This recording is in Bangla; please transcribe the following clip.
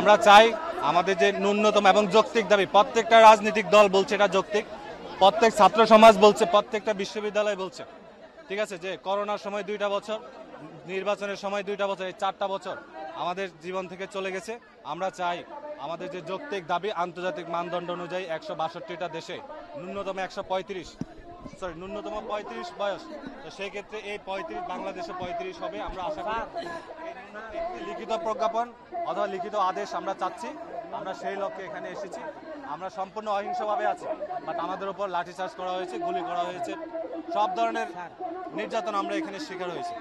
আমরা চাই আমাদের যে ন্যূনতম এবং যৌক্তিক দাবি, প্রত্যেকটা রাজনৈতিক দল বলছে এটা যৌক্তিক, প্রত্যেক ছাত্র সমাজ বলছে, প্রত্যেকটা বিশ্ববিদ্যালয় বলছে, ঠিক আছে, যে করোনার সময় 2টা বছর, নির্বাচনের সময় 2টা বছর, এই 4টা বছর আমাদের জীবন থেকে চলে গেছে। আমরা চাই আমাদের যে যৌক্তিক দাবি আন্তর্জাতিক মানদণ্ড অনুযায়ী 162টা দেশে ন্যূনতম 35 বয়স, তো সেই ক্ষেত্রে এই 35 বাংলাদেশে 35 হবে। আমরা আশা করি একটি লিখিত প্রজ্ঞাপন অথবা লিখিত আদেশ আমরা চাচ্ছি, আমরা সেই লক্ষ্যে এখানে এসেছি। আমরা সম্পূর্ণ অহিংসভাবে আছি, বাট আমাদের উপর লাঠিচার্জ করা হয়েছে, গুলি করা হয়েছে, সব ধরনের নির্যাতন আমরা এখানে শিকার হয়েছি।